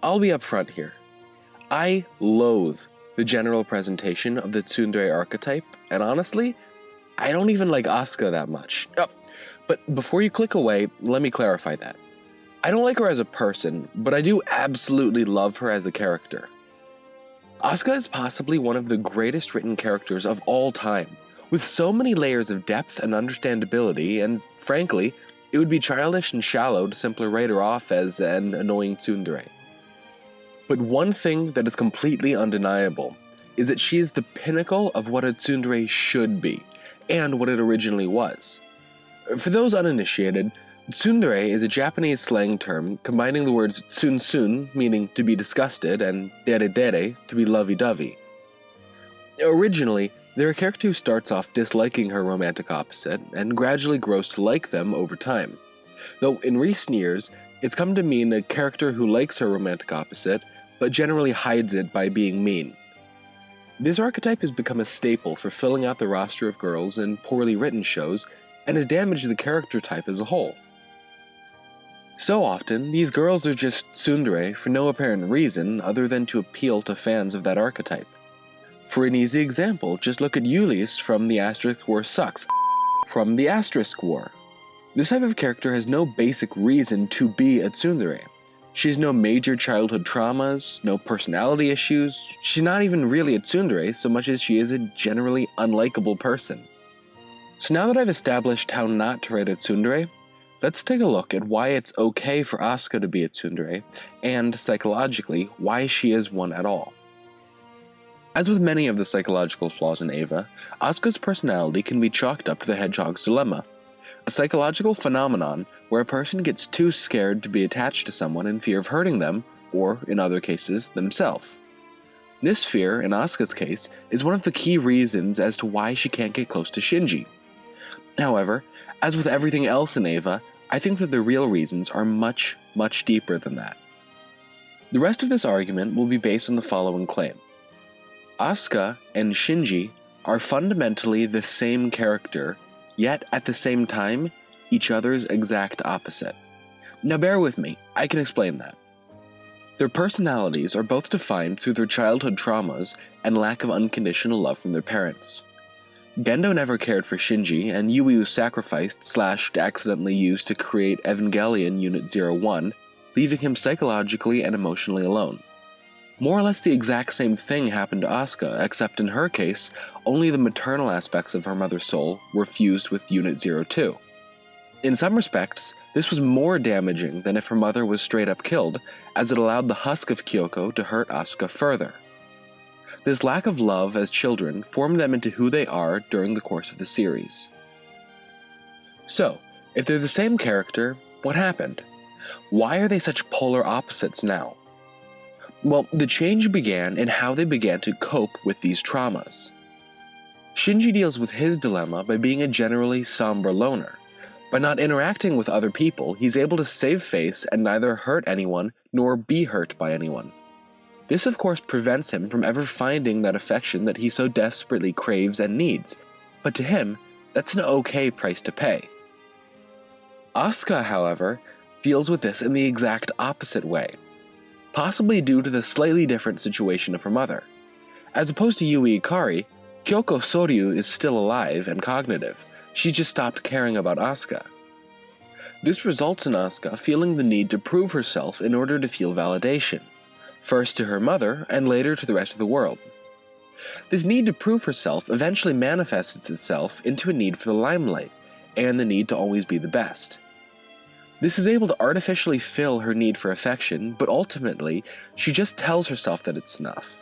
I'll be upfront here. I loathe the general presentation of the tsundere archetype, and honestly, I don't even like Asuka that much. Oh, but before you click away, let me clarify that. I don't like her as a person, but I do absolutely love her as a character. Asuka is possibly one of the greatest written characters of all time, with so many layers of depth and understandability, and frankly, it would be childish and shallow to simply write her off as an annoying tsundere. But one thing that is completely undeniable is that she is the pinnacle of what a tsundere should be, and what it originally was. For those uninitiated, tsundere is a Japanese slang term combining the words tsun-tsun, meaning to be disgusted, and dere-dere, to be lovey-dovey. Originally, they're a character who starts off disliking her romantic opposite, and gradually grows to like them over time. Though in recent years, it's come to mean a character who likes her romantic opposite, but generally hides it by being mean. This archetype has become a staple for filling out the roster of girls in poorly written shows, and has damaged the character type as a whole. So often, these girls are just tsundere for no apparent reason other than to appeal to fans of that archetype. For an easy example, just look at Yuli's from the Asterisk War Sucks from the Asterisk War. This type of character has no basic reason to be a tsundere. She has no major childhood traumas, no personality issues. She's not even really a tsundere so much as she is a generally unlikable person. So now that I've established how not to write a tsundere, let's take a look at why it's okay for Asuka to be a tsundere, and psychologically, why she is one at all. As with many of the psychological flaws in Eva, Asuka's personality can be chalked up to the hedgehog's dilemma, a psychological phenomenon where a person gets too scared to be attached to someone in fear of hurting them, or, in other cases, themselves. This fear, in Asuka's case, is one of the key reasons as to why she can't get close to Shinji. However, as with everything else in Eva, I think that the real reasons are much, much deeper than that. The rest of this argument will be based on the following claim. Asuka and Shinji are fundamentally the same character, yet at the same time, each other's exact opposite. Now bear with me, I can explain that. Their personalities are both defined through their childhood traumas and lack of unconditional love from their parents. Gendo never cared for Shinji, and Yui was sacrificed / accidentally used to create Evangelion Unit 01, leaving him psychologically and emotionally alone. More or less the exact same thing happened to Asuka, except in her case, only the maternal aspects of her mother's soul were fused with Unit 02. In some respects, this was more damaging than if her mother was straight up killed, as it allowed the husk of Kyoko to hurt Asuka further. This lack of love as children formed them into who they are during the course of the series. So, if they're the same character, what happened? Why are they such polar opposites now? Well, the change began in how they began to cope with these traumas. Shinji deals with his dilemma by being a generally somber loner. By not interacting with other people, he's able to save face and neither hurt anyone nor be hurt by anyone. This of course prevents him from ever finding that affection that he so desperately craves and needs, but to him, that's an okay price to pay. Asuka, however, deals with this in the exact opposite way, possibly due to the slightly different situation of her mother. As opposed to Yui Ikari, Kyoko Soryu is still alive and cognitive. She just stopped caring about Asuka. This results in Asuka feeling the need to prove herself in order to feel validation, first to her mother and later to the rest of the world. This need to prove herself eventually manifests itself into a need for the limelight and the need to always be the best. This is able to artificially fill her need for affection, but ultimately, she just tells herself that it's enough.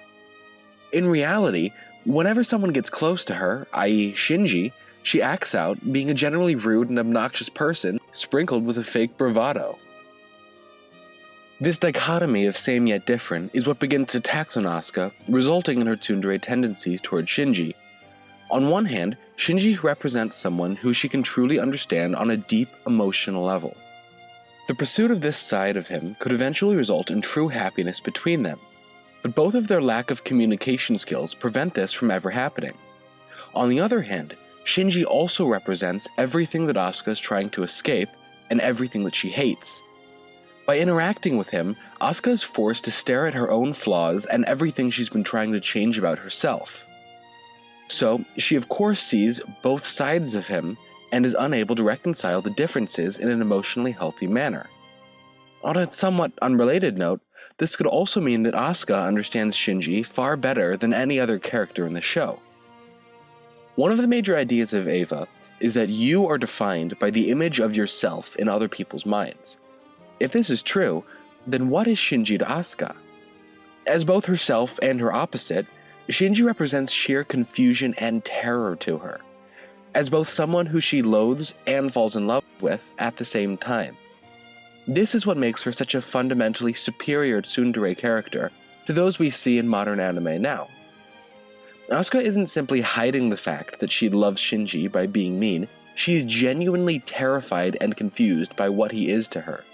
In reality, whenever someone gets close to her, i.e. Shinji, she acts out, being a generally rude and obnoxious person, sprinkled with a fake bravado. This dichotomy of same yet different is what begins to tax on Asuka, resulting in her tsundere tendencies toward Shinji. On one hand, Shinji represents someone who she can truly understand on a deep emotional level. The pursuit of this side of him could eventually result in true happiness between them, but both of their lack of communication skills prevent this from ever happening. On the other hand, Shinji also represents everything that Asuka is trying to escape and everything that she hates. By interacting with him, Asuka is forced to stare at her own flaws and everything she's been trying to change about herself. So, she of course sees both sides of him and is unable to reconcile the differences in an emotionally healthy manner. On a somewhat unrelated note, this could also mean that Asuka understands Shinji far better than any other character in the show. One of the major ideas of Eva is that you are defined by the image of yourself in other people's minds. If this is true, then what is Shinji to Asuka? As both herself and her opposite, Shinji represents sheer confusion and terror to her, as both someone who she loathes and falls in love with at the same time. This is what makes her such a fundamentally superior tsundere character to those we see in modern anime now. Asuka isn't simply hiding the fact that she loves Shinji by being mean, she is genuinely terrified and confused by what he is to her.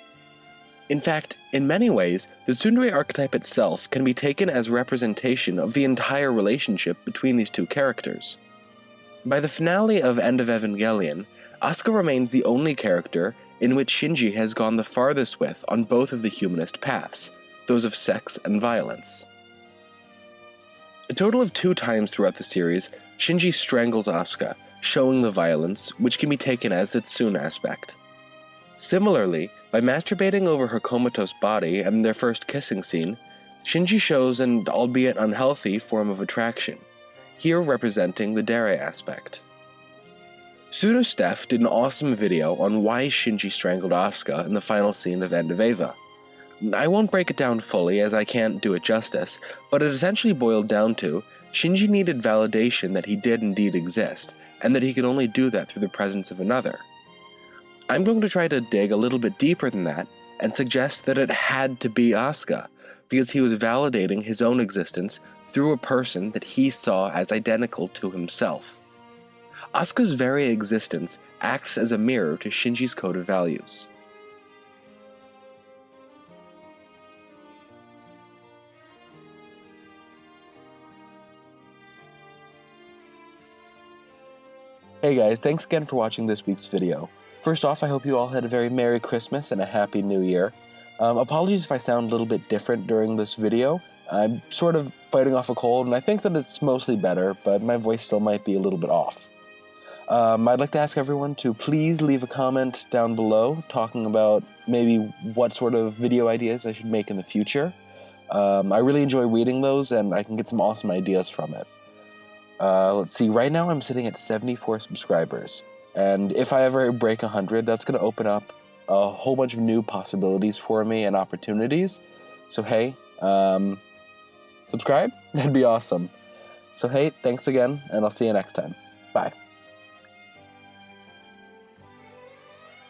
In fact, in many ways, the tsundere archetype itself can be taken as representation of the entire relationship between these two characters. By the finale of End of Evangelion, Asuka remains the only character in which Shinji has gone the farthest with on both of the humanist paths, those of sex and violence. A total of 2 times throughout the series, Shinji strangles Asuka, showing the violence, which can be taken as the Tsun aspect. Similarly, by masturbating over her comatose body and their first kissing scene, Shinji shows an albeit unhealthy form of attraction, here representing the dere aspect. Pseudo-Steph did an awesome video on why Shinji strangled Asuka in the final scene of End of Eva. I won't break it down fully as I can't do it justice, but it essentially boiled down to Shinji needed validation that he did indeed exist, and that he could only do that through the presence of another. I'm going to try to dig a little bit deeper than that and suggest that it had to be Asuka, because he was validating his own existence through a person that he saw as identical to himself. Asuka's very existence acts as a mirror to Shinji's code of values. Hey guys, thanks again for watching this week's video. First off, I hope you all had a very Merry Christmas and a Happy New Year. Apologies if I sound a little bit different during this video. I'm sort of fighting off a cold, and I think that it's mostly better, but my voice still might be a little bit off. I'd like to ask everyone to please leave a comment down below talking about maybe what sort of video ideas I should make in the future. I really enjoy reading those, and I can get some awesome ideas from it. Let's see, right now I'm sitting at 74 subscribers, and if I ever break 100, that's going to open up a whole bunch of new possibilities for me and opportunities. So hey, subscribe? That'd be awesome. So hey, thanks again, and I'll see you next time. Bye.